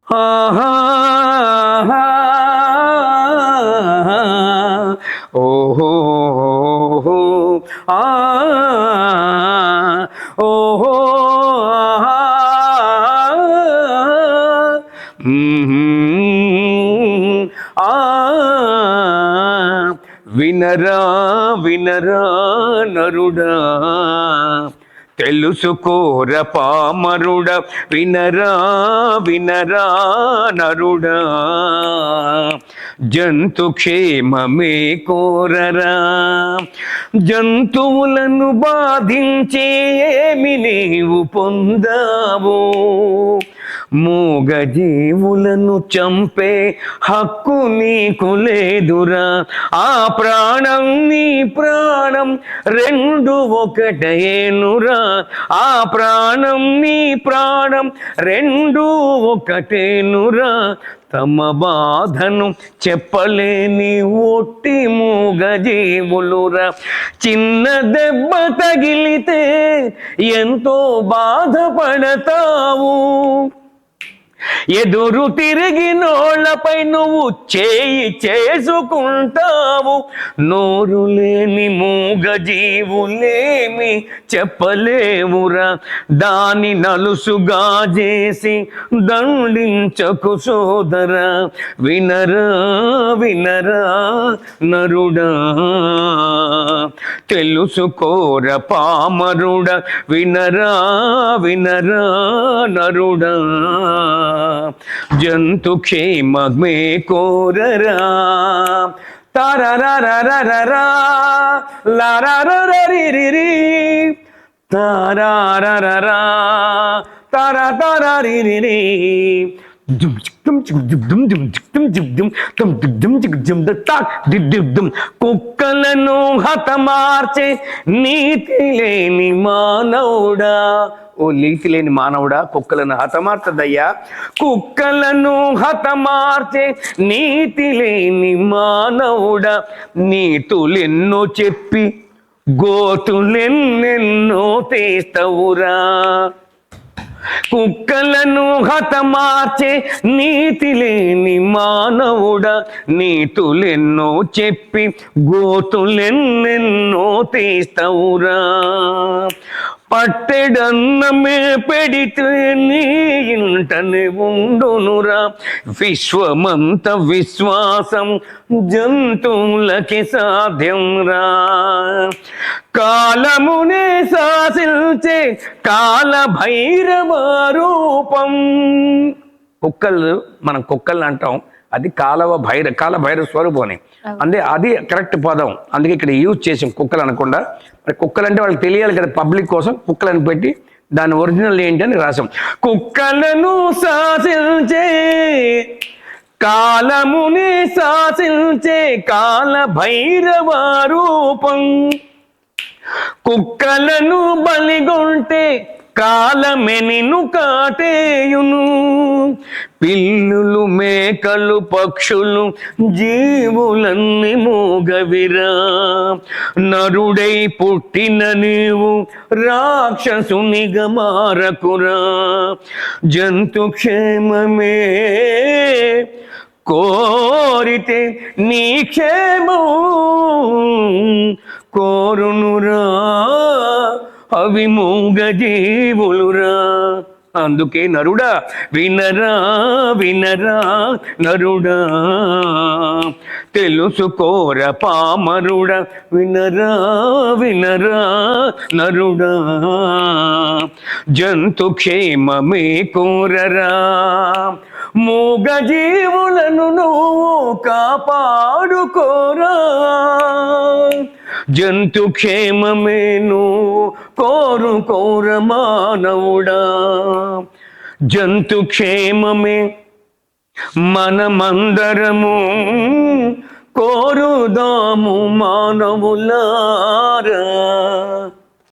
ఆహా ఓహో ఆ ఓహో ఆ వినరా వినరా నరుడా, తెలుసుకోర పామరుడ, వినరా వినరా నరుడా, జంతు క్షేమమే కోరరా. జంతువులను బాధించే ఏమి నీవు పొందావు, మూగజీవులను చంపే హక్కు నీకు లేదురా. ఆ ప్రాణం నీ ప్రాణం రెండు ఒకటేనురా. ఆ ప్రాణం నీ ప్రాణం రెండు ఒకటేనురా. తమ బాధను చెప్పలేని ఒట్టి మూగజీవులురా. చిన్న దెబ్బ తగిలితే ఎంతో బాధపడతావు, ఎదురు తిరిగినోళ్లపై నువ్వు చేయి చేసుకుంటావు. నోరు లేని మూగజీవులేమి చెప్పలేవురా. దాని నలుసుగా చేసి దండించకు సోదరా. వినరా వినరా నరుడా, తెలుసుకోర పామరుడ, వినరా వినరా నరుడా, జంతు క్షేమమే కోరరా. తారారారారారా లారారారిరిరి తారారారారా తారాతారారిరిరి కుక్కలను హతమార్చే నీతి లేని మానవుడా. ఓ నీతి లేని మానవుడా, కుక్కలను హతమార్చదయ్యా. కుక్కలను హతమార్చే నీతి లేని మానవుడా, నీతులెన్నో చెప్పి గోతులెన్నెన్నో తీస్తవురా. కుక్కలను హతమార్చే నీతి లేని మానవుడా, నీతులెన్నో చెప్పి గోతులెన్నెన్నో తీస్తవురా. పట్టెడన్నమే పెడితే నీ ఇంటనే ఉండునురా. విశ్వమంత విశ్వాసం జంతువులకి సాధ్యం రా. కాలమునే శాసించే కాల భైరవ రూపం. కుక్కలు మనం కుక్కలు అంటాం, అది కాల భైరవ స్వరూపం అని. అంటే అది కరెక్ట్ పదం, అందుకే ఇక్కడ యూజ్ చేసాం కుక్కలు అనకుండా. మరి కుక్కలు అంటే వాళ్ళకి తెలియాలి కదా, పబ్లిక్ కోసం కుక్కలను పెట్టి దాని ఒరిజినల్ ఏంటి అని రాసాం. కుక్కలను శాసించే కాలముని శాసించే కాల భైరవ రూపం. కుక్కలను బలిగొంటే కాలమే నిన్ను కాటేయును. పిల్లులు మేకలు పక్షులు జీవులన్నీ మూగవిరా. నరుడై పుట్టిన నీవు రాక్షసునిగా మారకురా. జంతు క్షేమమే కోరితే నీ క్షేమం కోరునురా. అవి మూగజీవులురా. అందుకే నరుడా వినరా వినరా నరుడా, తెలుసుకోర పామరుడ, వినరా వినరా నరుడా, జంతు క్షేమమే కోరరా. మూగజీవులను నువ్వు కాపాడుకోరా. జంతు క్షేమమేను కోరుకోర మానవుడా. జంతు క్షేమమే మనమందరము కోరుదాము మానవులారా.